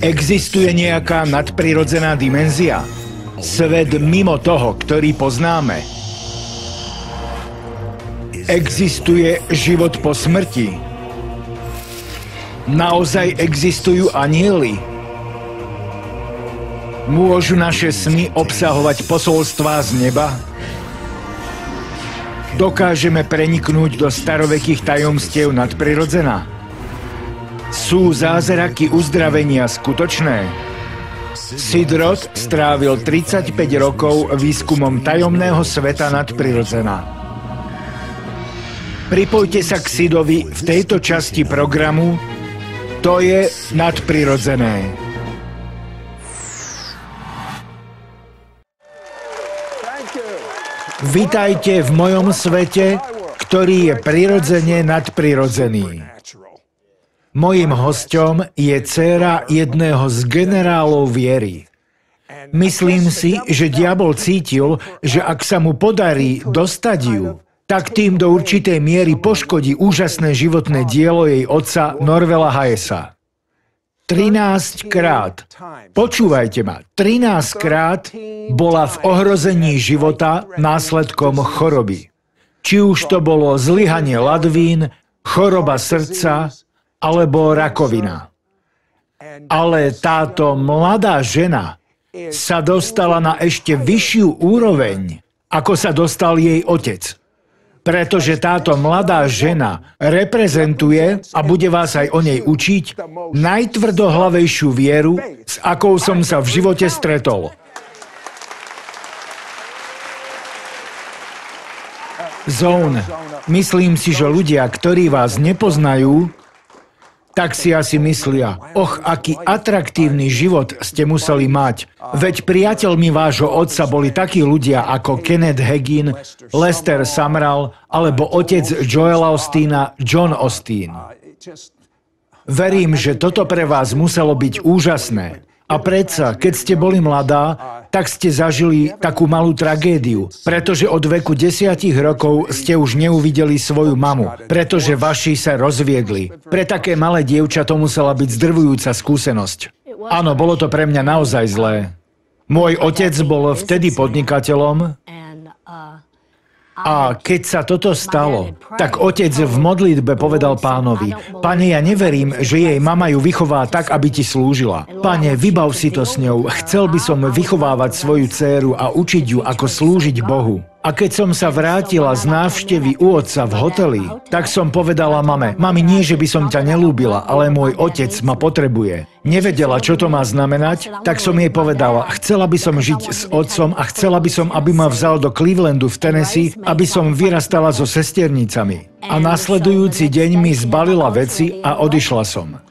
Existuje nejaká nadprirodzená dimenzia? Svet mimo toho, ktorý poznáme? Existuje život po smrti? Naozaj existujú anjeli? Môžu naše sny obsahovať posolstvá z neba? Dokážeme preniknúť do starovekých tajomstiev nadprirodzená? Sú zázraky uzdravenia skutočné? Sid Roth strávil 35 rokov výskumom tajomného sveta nadprirodzená. Pripojte sa k Sidovi v tejto časti programu To je nadprirodzené. Vitajte v mojom svete, ktorý je prirodzene nadprirodzený. Mojím hosťom je dcéra jedného z generálov viery. Myslím si, že diabol cítil, že ak sa mu podarí dostať ju, tak tým do určitej miery poškodí úžasné životné dielo jej otca Norvela Hayesa. 13 krát, počúvajte ma, 13 krát bola v ohrození života následkom choroby. Či už to bolo zlyhanie ladvín, choroba srdca, alebo rakovina. Ale táto mladá žena sa dostala na ešte vyššiu úroveň, ako sa dostal jej otec. Pretože táto mladá žena reprezentuje, a bude vás aj o nej učiť, najtvrdohlavejšiu vieru, s akou som sa v živote stretol. Zone, myslím si, že ľudia, ktorí vás nepoznajú, tak si asi myslia, aký atraktívny život ste museli mať. Veď priateľmi vášho otca boli takí ľudia ako Kenneth Hagin, Lester Sumrall alebo otec Joela Osteena, John Osteen. Verím, že toto pre vás muselo byť úžasné. A predsa, keď ste boli mladá, tak ste zažili takú malú tragédiu, pretože od veku 10 rokov ste už neuvideli svoju mamu, pretože vaši sa rozviedli. Pre také malé dievča to musela byť zdrvujúca skúsenosť. Áno, bolo to pre mňa naozaj zlé. Môj otec bol vtedy podnikateľom a keď sa toto stalo, tak otec v modlitbe povedal Pánovi: Pane, ja neverím, že jej mama ju vychová tak, aby ti slúžila. Pane, vybav si to s ňou. Chcel by som vychovávať svoju dcéru a učiť ju, ako slúžiť Bohu. A keď som sa vrátila z návštevy u otca v hoteli, tak som povedala mame: Mami, nie, že by som ťa nelúbila, ale môj otec ma potrebuje. Nevedela, čo to má znamenať, tak som jej povedala: chcela by som žiť s otcom a chcela by som, aby ma vzal do Clevelandu v Tennessee, aby som vyrastala so sesternicami. A nasledujúci deň mi zbalila veci a odišla som.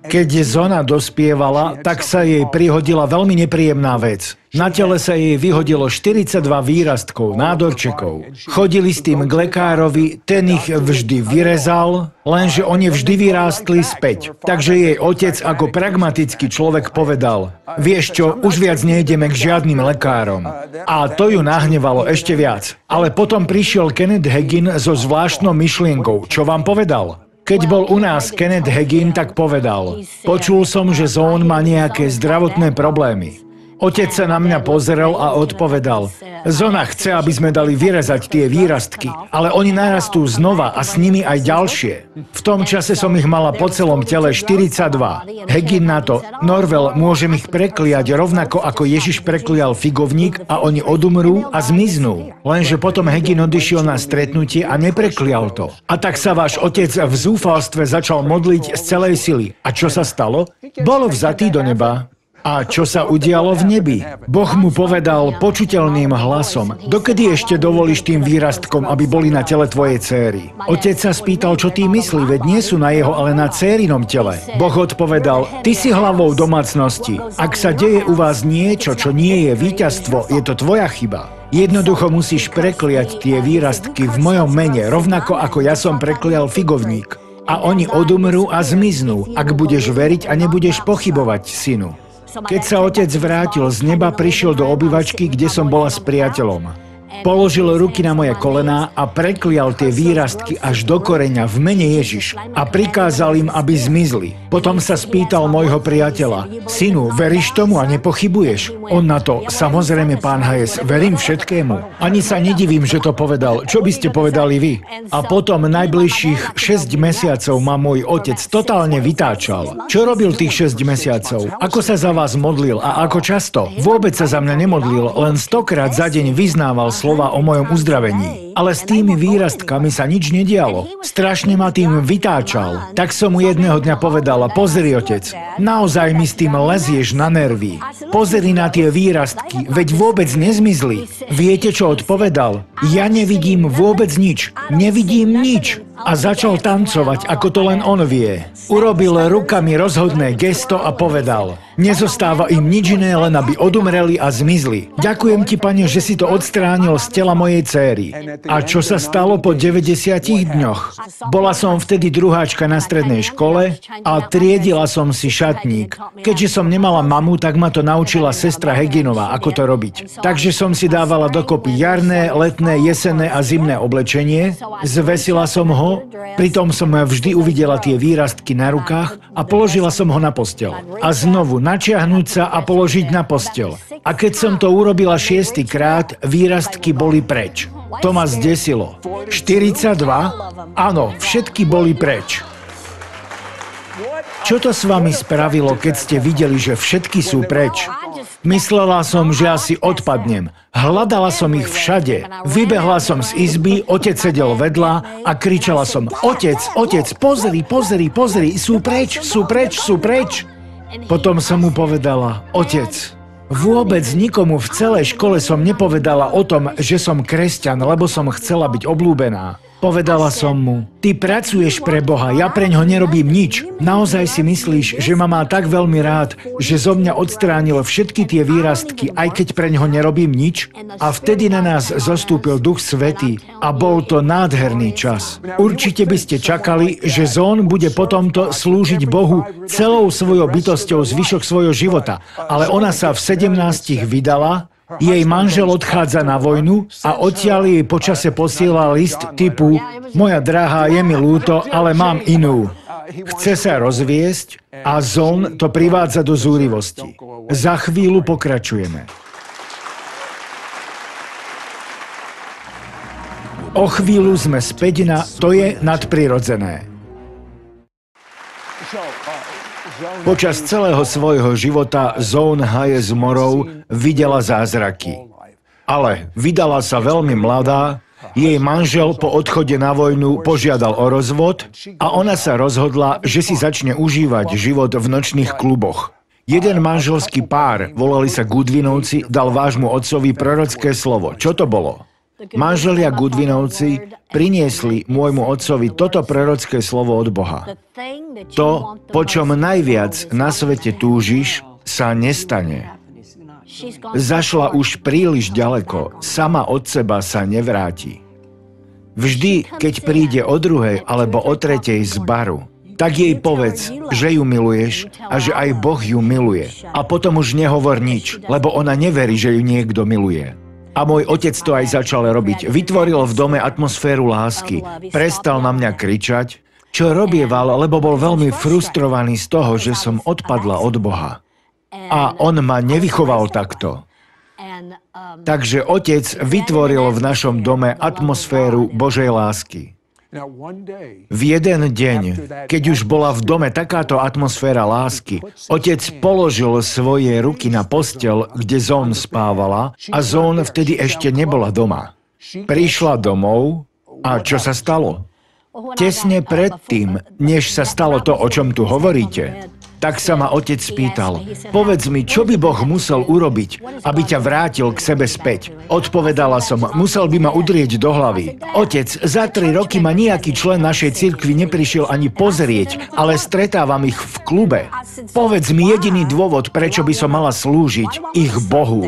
Keď Zona dospievala, tak sa jej prihodila veľmi nepríjemná vec. Na tele sa jej vyhodilo 42 výrastkov, nádorčekov. Chodili s tým k lekárovi, ten ich vždy vyrezal, lenže oni vždy vyrástli späť. Takže jej otec ako pragmatický človek povedal: vieš čo, už viac nejdeme k žiadnym lekárom. A to ju nahnevalo ešte viac. Ale potom prišiel Kenneth Hagin so zvláštnou myšlienkou. Čo vám povedal? Keď bol u nás Kenneth Hagin, tak povedal: počul som, že Zone má nejaké zdravotné problémy. Otec sa na mňa pozrel a odpovedal: Zona chce, aby sme dali vyrezať tie výrastky, ale oni narastú znova a s nimi aj ďalšie. V tom čase som ich mala po celom tele 42. Hagin na to: Norvel, môžem ich prekliať rovnako ako Ježiš preklial figovník a oni odumrú a zmiznú. Lenže potom Hagin odišiel na stretnutie a nepreklial to. A tak sa váš otec v zúfalstve začal modliť z celej sily. A čo sa stalo? Bol vzatý do neba. A čo sa udialo v nebi? Boh mu povedal počuteľným hlasom: dokedy ešte dovolíš tým výrastkom, aby boli na tele tvojej céry? Otec sa spýtal, čo ty myslí, veď nie sú na jeho, ale na cérinom tele. Boh odpovedal: ty si hlavou domácnosti. Ak sa deje u vás niečo, čo nie je víťazstvo, je to tvoja chyba. Jednoducho musíš prekliať tie výrastky v mojom mene, rovnako ako ja som preklial figovník. A oni odumrú a zmiznú, ak budeš veriť a nebudeš pochybovať, synu. Keď sa otec vrátil z neba, prišiel do obývačky, kde som bola s priateľom. Položil ruky na moje kolená a preklial tie výrastky až do koreňa v mene Ježiš a prikázal im, aby zmizli. Potom sa spýtal môjho priateľa: Synu, veríš tomu a nepochybuješ? On na to: Samozrejme, pán Hayes, verím všetkému. Ani sa nedivím, že to povedal. Čo by ste povedali vy? A potom najbližších 6 mesiacov ma môj otec totálne vytáčal. Čo robil tých 6 mesiacov? Ako sa za vás modlil a ako často? Vôbec sa za mňa nemodlil, len 100-krát za deň vyznával slova o mojom uzdravení. Ale s tými výrastkami sa nič nedialo. Strašne ma tým vytáčal. Tak som mu jedného dňa povedala: Pozri, otec, naozaj mi s tým lezieš na nervy. Pozri na tie výrastky, veď vôbec nezmizli. Viete, čo odpovedal? Ja nevidím vôbec nič. Nevidím nič. A začal tancovať, ako to len on vie. Urobil rukami rozhodné gesto a povedal: Nezostáva im nič iné, len aby odumreli a zmizli. Ďakujem ti, Pane, že si to odstránil z tela mojej céry. A čo sa stalo po 90 dňoch? Bola som vtedy druháčka na strednej škole a triedila som si šatník. Keďže som nemala mamu, tak ma to naučila sestra Heginová, ako to robiť. Takže som si dávala dokopy jarné, letné, jesenné a zimné oblečenie, zvesila som ho, pritom som vždy uvidela tie výrastky na rukách a položila som ho na posteľ. A znovu načiahnuť sa a položiť na posteľ. A keď som to urobila 6. krát, výrastky boli preč. To ma zdesilo. 42? Áno, všetky boli preč. Čo to s vami spravilo, keď ste videli, že všetky sú preč? Myslela som, že asi odpadnem. Hľadala som ich všade. Vybehla som z izby, otec sedel vedľa a kričala som: Otec, otec, pozri, pozri, pozri, sú preč, sú preč, sú preč. Potom som mu povedala: Otec, vôbec nikomu v celej škole som nepovedala o tom, že som kresťan, lebo som chcela byť obľúbená. Povedala som mu: Ty pracuješ pre Boha, ja preňho nerobím nič. Naozaj si myslíš, že ma má tak veľmi rád, že zo mňa odstránil všetky tie výrastky, aj keď preňho nerobím nič? A vtedy na nás zostúpil Duch Svätý a bol to nádherný čas. Určite by ste čakali, že Zón bude po tomto slúžiť Bohu celou svojou bytosťou zvyšok svojho života, ale ona sa v 17 vydala. Jej manžel odchádza na vojnu a odtiaľ jej počase posiela list typu: Moja drahá, je mi ľúto, ale mám inú. Chce sa rozviesť a Zón to privádza do zúrivosti. Za chvíľu pokračujeme. O chvíľu sme späť na To je nadprirodzené. Počas celého svojho života Zón Hayes Morrow videla zázraky. Ale vydala sa veľmi mladá, jej manžel po odchode na vojnu požiadal o rozvod a ona sa rozhodla, že si začne užívať život v nočných kluboch. Jeden manželský pár, volali sa Goodwinovci, dal vášmu otcovi prorocké slovo. Čo to bolo? Manželia Goodwinovci priniesli môjmu otcovi toto prorocké slovo od Boha. To, po čom najviac na svete túžiš, sa nestane. Zašla už príliš ďaleko, sama od seba sa nevráti. Vždy, keď príde o druhej alebo o tretej z baru, tak jej povedz, že ju miluješ a že aj Boh ju miluje. A potom už nehovor nič, lebo ona neverí, že ju niekto miluje. A môj otec to aj začal robiť. Vytvoril v dome atmosféru lásky. Prestal na mňa kričať, čo robieval, lebo bol veľmi frustrovaný z toho, že som odpadla od Boha. A on ma nevychoval takto. Takže otec vytvoril v našom dome atmosféru Božej lásky. V jeden deň, keď už bola v dome takáto atmosféra lásky, otec položil svoje ruky na posteľ, kde Zón spávala, a Zón vtedy ešte nebola doma. Prišla domov a čo sa stalo? Tesne predtým, než sa stalo to, o čom tu hovoríte, tak sa ma otec spýtal: Povedz mi, čo by Boh musel urobiť, aby ťa vrátil k sebe späť? Odpovedala som: musel by ma udrieť do hlavy. Otec, za 3 roky ma nejaký člen našej cirkvi neprišiel ani pozrieť, ale stretávam ich v klube. Povedz mi jediný dôvod, prečo by som mala slúžiť ich Bohu.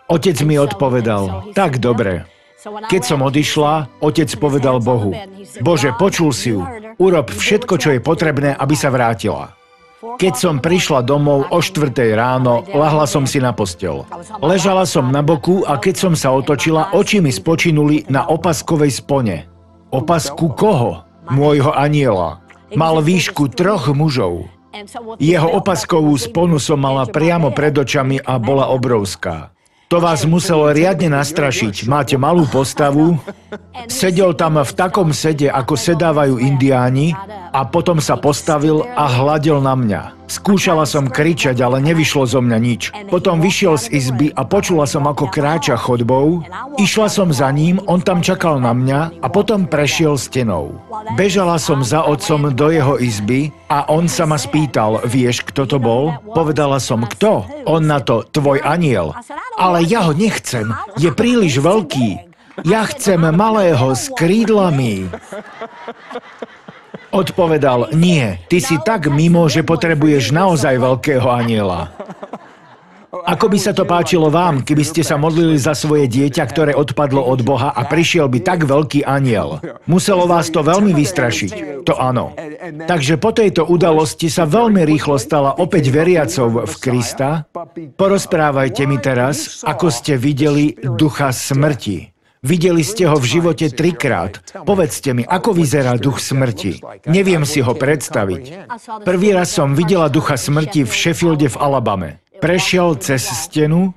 Otec mi odpovedal: tak dobre. Keď som odišla, otec povedal Bohu: Bože, počul si ju, urob všetko, čo je potrebné, aby sa vrátila. Keď som prišla domov o 4 ráno, ľahla som si na posteľ. Ležala som na boku a keď som sa otočila, oči mi spočinuli na opaskovej spone. Opasku koho? Môjho anjela. Mal výšku 3 mužov. Jeho opaskovú sponu som mala priamo pred očami a bola obrovská. To vás muselo riadne nastrašiť. Máte malú postavu, sedel tam v takom sede, ako sedávajú indiáni, a potom sa postavil a hladil na mňa. Skúšala som kričať, ale nevyšlo zo mňa nič. Potom vyšiel z izby a počula som, ako kráča chodbou. Išla som za ním, on tam čakal na mňa a potom prešiel stenou. Bežala som za otcom do jeho izby a on sa ma spýtal, vieš, kto to bol? Povedala som, kto? On na to, tvoj anjel. Ale ja ho nechcem, je príliš veľký. Ja chcem malého s krídlami. Odpovedal, nie, ty si tak mimo, že potrebuješ naozaj veľkého anjela. Ako by sa to páčilo vám, keby ste sa modlili za svoje dieťa, ktoré odpadlo od Boha a prišiel by tak veľký anjel? Muselo vás to veľmi vystrašiť. To áno. Takže po tejto udalosti sa veľmi rýchlo stala opäť veriacou v Krista. Porozprávajte mi teraz, ako ste videli ducha smrti. Videli ste ho v živote 3-krát. Povedzte mi, ako vyzerá duch smrti. Neviem si ho predstaviť. Prvý raz som videla ducha smrti v Sheffielde v Alabame. Prešiel cez stenu,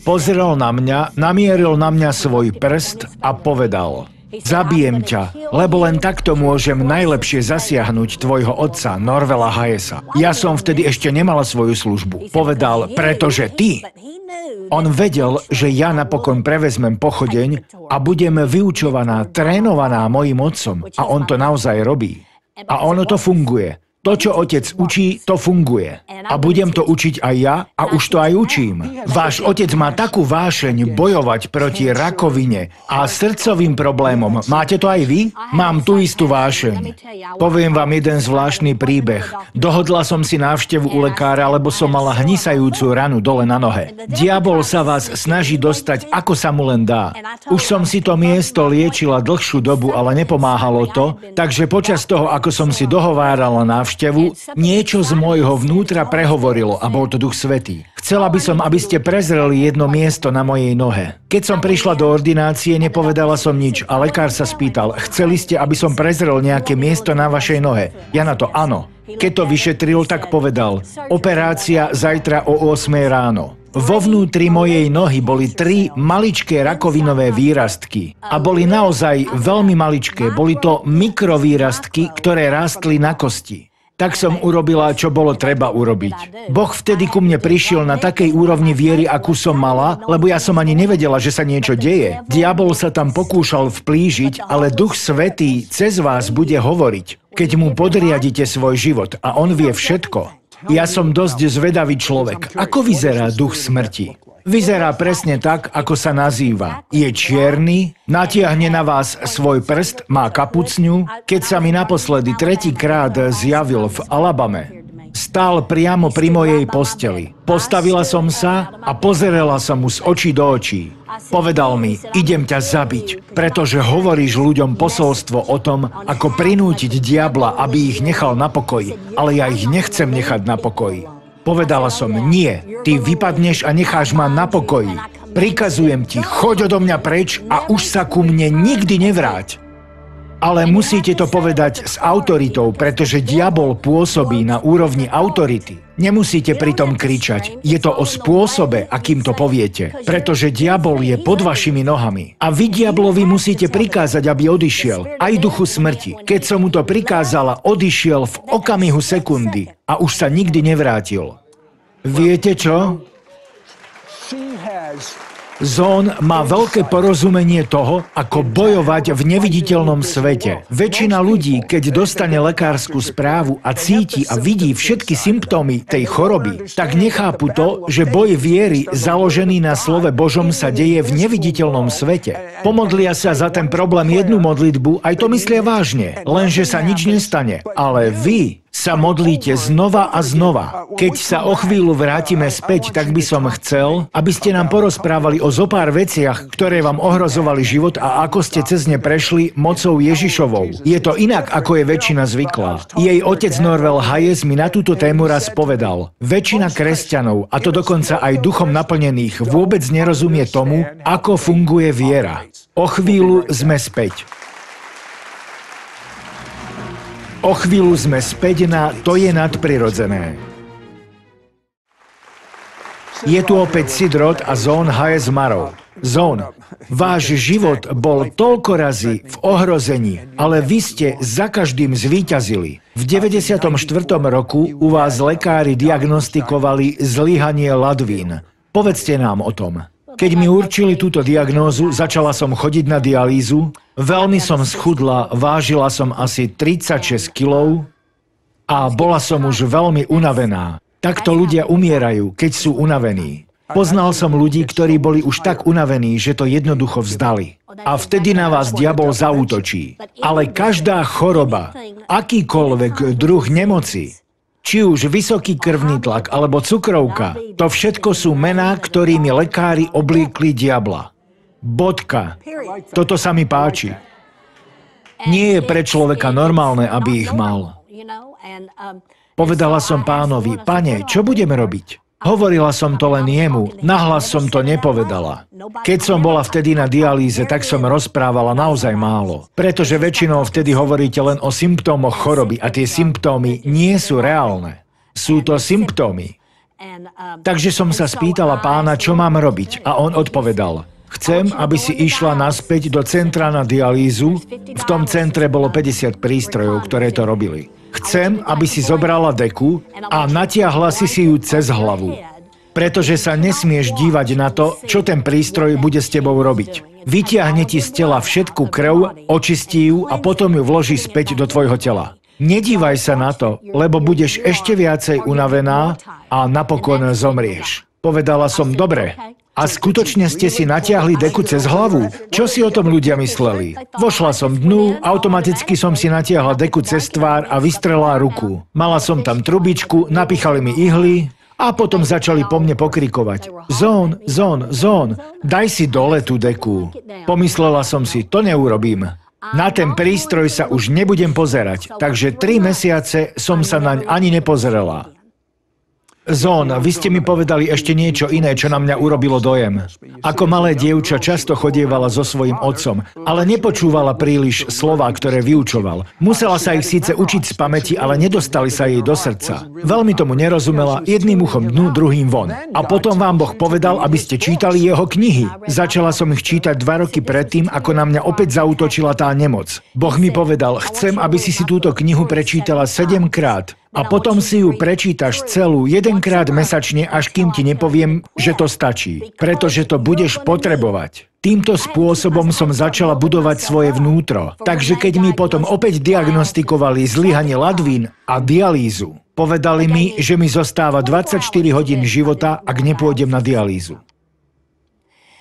pozrel na mňa, namieril na mňa svoj prst a povedal, zabijem ťa, lebo len takto môžem najlepšie zasiahnuť tvojho otca, Norvela Hayesa. Ja som vtedy ešte nemala svoju službu. Povedal, pretože ty. On vedel, že ja napokon prevezmem pochodeň a budem vyučovaná, trénovaná mojím otcom. A on to naozaj robí. A ono to funguje. To, čo otec učí, to funguje. A budem to učiť aj ja a už to aj učím. Váš otec má takú vášeň bojovať proti rakovine a srdcovým problémom. Máte to aj vy? Mám tú istú vášeň. Poviem vám jeden zvláštny príbeh. Dohodla som si návštevu u lekára, lebo som mala hnisajúcu ranu dole na nohe. Diabol sa vás snaží dostať, ako sa mu len dá. Už som si to miesto liečila dlhšiu dobu, ale nepomáhalo to, takže počas toho, ako som si dohovárala návštevu, niečo z môjho vnútra prehovorilo a bol to Duch Svätý. Chcela by som, aby ste prezreli jedno miesto na mojej nohe. Keď som prišla do ordinácie, nepovedala som nič a lekár sa spýtal, chceli ste, aby som prezrel nejaké miesto na vašej nohe? Ja na to áno. Keď to vyšetril, tak povedal, operácia zajtra o 8 ráno. Vo vnútri mojej nohy boli 3 maličké rakovinové výrastky. A boli naozaj veľmi maličké. Boli to mikrovýrastky, ktoré rástli na kosti. Tak som urobila, čo bolo treba urobiť. Boh vtedy ku mne prišiel na takej úrovni viery, akú som mala, lebo ja som ani nevedela, že sa niečo deje. Diabol sa tam pokúšal vplížiť, ale Duch Svätý cez vás bude hovoriť, keď mu podriadite svoj život a on vie všetko. Ja som dosť zvedavý človek. Ako vyzerá duch smrti? Vyzerá presne tak, ako sa nazýva. Je čierny, natiahne na vás svoj prst, má kapucňu. Keď sa mi naposledy 3-krát zjavil v Alabame, stál priamo pri mojej posteli. Postavila som sa a pozerala som mu z očí do očí. Povedal mi, idem ťa zabiť, pretože hovoríš ľuďom posolstvo o tom, ako prinútiť diabla, aby ich nechal na pokoji, ale ja ich nechcem nechať na pokoji. Povedala som, nie, ty vypadneš a necháš ma na pokoji. Prikazujem ti, choď odo mňa preč a už sa ku mne nikdy nevráť. Ale musíte to povedať s autoritou, pretože diabol pôsobí na úrovni autority. Nemusíte pritom kričať. Je to o spôsobe, akým to poviete. Pretože diabol je pod vašimi nohami. A vy diablovi musíte prikázať, aby odišiel. Aj duchu smrti. Keď som mu to prikázala, odišiel v okamihu sekundy. A už sa nikdy nevrátil. Viete čo? Zón má veľké porozumenie toho, ako bojovať v neviditeľnom svete. Väčšina ľudí, keď dostane lekárskú správu a cíti a vidí všetky symptómy tej choroby, tak nechápu to, že boj viery založený na slove Božom sa deje v neviditeľnom svete. Pomodlia sa za ten problém jednu modlitbu, aj to myslia vážne, lenže sa nič nestane. Ale vy sa modlíte znova a znova. Keď sa o chvíľu vrátime späť, tak by som chcel, aby ste nám porozprávali o zopár veciach, ktoré vám ohrozovali život a ako ste cez ne prešli mocou Ježišovou. Je to inak, ako je väčšina zvyklá. Jej otec Norvel Hayes mi na túto tému raz povedal: väčšina kresťanov, a to dokonca aj duchom naplnených, vôbec nerozumie tomu, ako funguje viera. O chvíľu sme späť. O chvíľu sme späť na To je nadprirodzené. Je tu opäť Sid Roth a Zone Hayes Marrow. Zone, váš život bol toľko razy v ohrození, ale vy ste za každým zvíťazili. V 94. roku u vás lekári diagnostikovali zlyhanie ladvín. Povedzte nám o tom. Keď mi určili túto diagnózu, začala som chodiť na dialýzu. Veľmi som schudla, vážila som asi 36 kilov a bola som už veľmi unavená. Takto ľudia umierajú, keď sú unavení. Poznal som ľudí, ktorí boli už tak unavení, že to jednoducho vzdali. A vtedy na vás diabol zaútočí. Ale každá choroba, akýkoľvek druh nemoci, či už vysoký krvný tlak alebo cukrovka, to všetko sú mená, ktorými lekári obliekli diabla. Bodka. Toto sa mi páči. Nie je pre človeka normálne, aby ich mal. Povedala som Pánovi: Pane, čo budeme robiť? Hovorila som to len jemu, nahlas som to nepovedala. Keď som bola vtedy na dialýze, tak som rozprávala naozaj málo. Pretože väčšinou vtedy hovoríte len o symptómoch choroby a tie symptómy nie sú reálne. Sú to symptómy. Takže som sa spýtala Pána, čo mám robiť, a on odpovedal: chcem, aby si išla naspäť do centra na dialýzu. V tom centre bolo 50 prístrojov, ktoré to robili. Chcem, aby si zobrala deku a natiahla si ju cez hlavu. Pretože sa nesmieš dívať na to, čo ten prístroj bude s tebou robiť. Vytiahne ti z tela všetku krv, očistí ju a potom ju vloží späť do tvojho tela. Nedívaj sa na to, lebo budeš ešte viacej unavená a napokon zomrieš. Povedala som: dobre. A skutočne ste si natiahli deku cez hlavu? Čo si o tom ľudia mysleli? Vošla som dnu, automaticky som si natiahla deku cez tvár a vystrelila ruku. Mala som tam trubičku, napichali mi ihly a potom začali po mne pokrikovať: Zone, Zone, Zone, daj si dole tú deku. Pomyslela som si: to neurobím. Na ten prístroj sa už nebudem pozerať, takže 3 mesiace som sa naň ani nepozerala. Zón, vy ste mi povedali ešte niečo iné, čo na mňa urobilo dojem. Ako malé dievča často chodievala so svojím otcom, ale nepočúvala príliš slová, ktoré vyučoval. Musela sa ich síce učiť z pamäti, ale nedostali sa jej do srdca. Veľmi tomu nerozumela, jedným uchom dnu, druhým von. A potom vám Boh povedal, aby ste čítali jeho knihy. Začala som ich čítať 2 roky predtým, ako na mňa opäť zaútočila tá nemoc. Boh mi povedal: chcem, aby si túto knihu prečítala 7-krát. A potom si ju prečítaš celú 1-krát mesačne, až kým ti nepoviem, že to stačí. Pretože to budeš potrebovať. Týmto spôsobom som začala budovať svoje vnútro. Takže keď mi potom opäť diagnostikovali zlyhanie ladvín a dialýzu, povedali mi, že mi zostáva 24 hodín života, ak nepôjdem na dialýzu.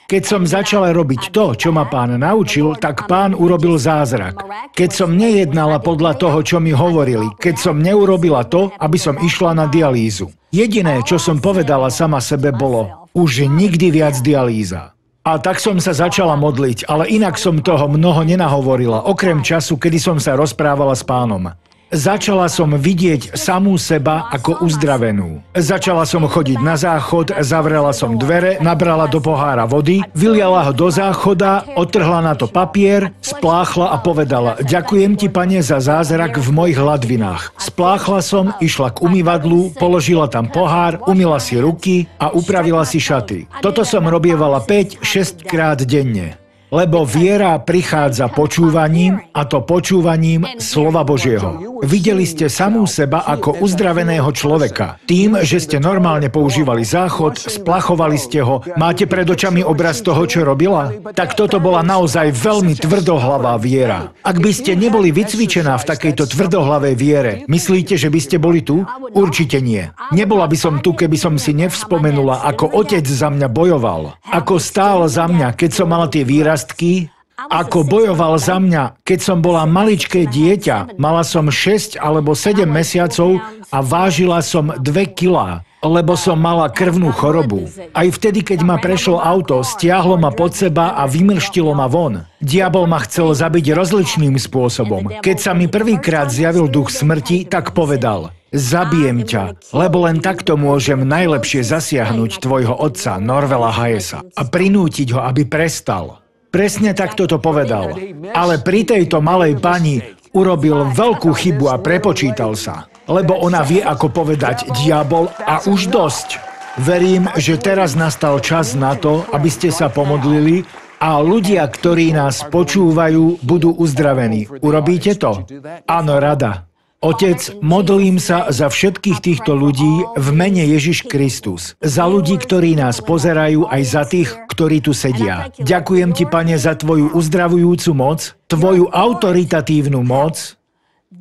Keď som začala robiť to, čo ma Pán naučil, tak Pán urobil zázrak. Keď som nejednala podľa toho, čo mi hovorili, keď som neurobila to, aby som išla na dialýzu. Jediné, čo som povedala sama sebe, bolo: už nikdy viac dialýza. A tak som sa začala modliť, ale inak som toho mnoho nenahovorila, okrem času, kedy som sa rozprávala s Pánom. Začala som vidieť samú seba ako uzdravenú. Začala som chodiť na záchod, zavrela som dvere, nabrala do pohára vody, vyliala ho do záchoda, odtrhla na to papier, spláchla a povedala: ďakujem ti, Pane, za zázrak v mojich ladvinách. Spláchla som, išla k umývadlu, položila tam pohár, umyla si ruky a upravila si šaty. Toto som robievala 5-6 krát denne. Lebo viera prichádza počúvaním, a to počúvaním slova Božieho. Videli ste samú seba ako uzdraveného človeka. Tým, že ste normálne používali záchod, splachovali ste ho, máte pred očami obraz toho, čo robila? Tak toto bola naozaj veľmi tvrdohlavá viera. Ak by ste neboli vycvičená v takejto tvrdohlavej viere, myslíte, že by ste boli tu? Určite nie. Nebola by som tu, keby som si nevzpomenula, ako otec za mňa bojoval. Ako stál za mňa, keď som mala tie výrazky, Ako bojoval za mňa, keď som bola maličké dieťa, mala som 6 alebo 7 mesiacov a vážila som 2 kilá, lebo som mala krvnú chorobu. Aj vtedy, keď ma prešlo auto, stiahlo ma pod seba a vymrštilo ma von. Diabol ma chcel zabiť rozličným spôsobom. Keď sa mi prvýkrát zjavil duch smrti, tak povedal: zabijem ťa, lebo len takto môžem najlepšie zasiahnuť tvojho otca, Norvela Hayesa, a prinútiť ho, aby prestal. Presne takto to povedal. Ale pri tejto malej pani urobil veľkú chybu a prepočítal sa. Lebo ona vie, ako povedať diabol a už dosť. Verím, že teraz nastal čas na to, aby ste sa pomodlili a ľudia, ktorí nás počúvajú, budú uzdravení. Urobíte to? Áno, rada. Otec, modlím sa za všetkých týchto ľudí v mene Ježiš Kristus. Za ľudí, ktorí nás pozerajú, aj za tých, ktorí tu sedia. Ďakujem ti, Pane, za tvoju uzdravujúcu moc, tvoju autoritatívnu moc.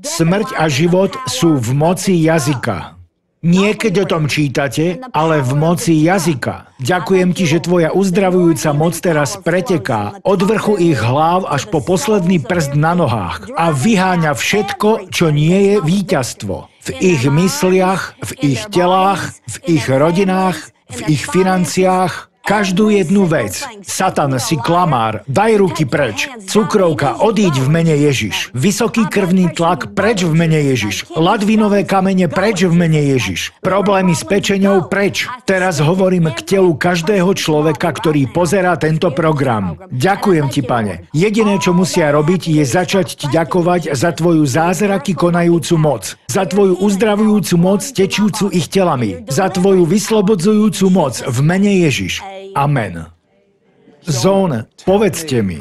Smrť a život sú v moci jazyka. Nie keď o tom čítate, ale v moci jazyka. Ďakujem ti, že tvoja uzdravujúca moc teraz preteká od vrchu ich hlav až po posledný prst na nohách a vyháňa všetko, čo nie je víťazstvo. V ich mysliach, v ich telách, v ich rodinách, v ich financiách. Každú jednu vec. Satan, si klamár, daj ruky preč. Cukrovka, odíď v mene Ježiš. Vysoký krvný tlak, preč v mene Ježiš. Ladvinové kamene, preč v mene Ježiš. Problémy s pečeňou, preč. Teraz hovorím k telu každého človeka, ktorý pozerá tento program. Ďakujem ti, Pane. Jediné, čo musia robiť, je začať ti ďakovať za tvoju zázraky konajúcu moc. Za tvoju uzdravujúcu moc tečúcu ich telami. Za tvoju vyslobodzujúcu moc v mene Ježiš. Amen. Zón, povedzte mi.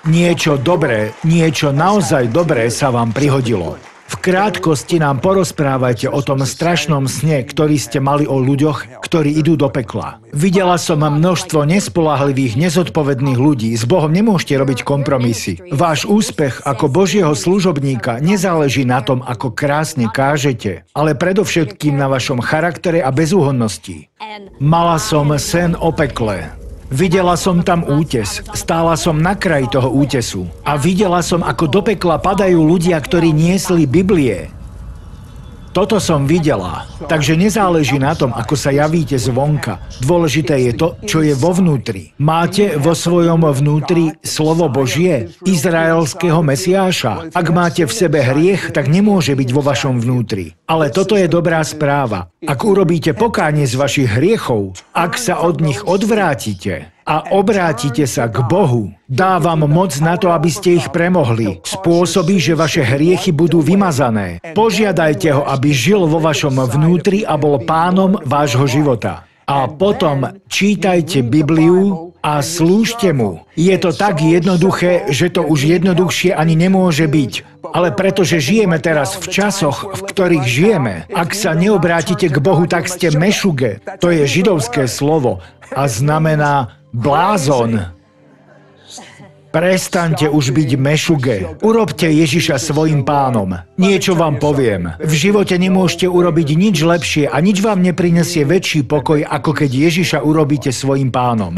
Niečo dobré, niečo naozaj dobré sa vám prihodilo. V krátkosti nám porozprávajte o tom strašnom sne, ktorý ste mali o ľuďoch, ktorí idú do pekla. Videla som množstvo nespoľahlivých, nezodpovedných ľudí. S Bohom nemôžete robiť kompromisy. Váš úspech ako Božieho služobníka nezáleží na tom, ako krásne kážete, ale predovšetkým na vašom charaktere a bezúhonnosti. Mala som sen o pekle. Videla som tam útes, stála som na kraji toho útesu a videla som, ako do pekla padajú ľudia, ktorí niesli Biblie. Toto som videla, takže nezáleží na tom, ako sa javíte zvonka. Dôležité je to, čo je vo vnútri. Máte vo svojom vnútri slovo Božie, izraelského Mesiáša. Ak máte v sebe hriech, tak nemôže byť vo vašom vnútri. Ale toto je dobrá správa. Ak urobíte pokánie z vašich hriechov, ak sa od nich odvrátite a obrátite sa k Bohu, dá vám moc na to, aby ste ich premohli. Spôsobí, že vaše hriechy budú vymazané. Požiadajte ho, aby žil vo vašom vnútri a bol pánom vášho života. A potom čítajte Bibliu a slúžte mu. Je to tak jednoduché, že to už jednoduchšie ani nemôže byť. Ale pretože žijeme teraz v časoch, v ktorých žijeme, ak sa neobrátite k Bohu, tak ste mešuge. To je židovské slovo a znamená blázon. Prestaňte už byť mešuge. Urobte Ježiša svojim pánom. Niečo vám poviem. V živote nemôžete urobiť nič lepšie a nič vám neprinesie väčší pokoj, ako keď Ježiša urobíte svojim pánom.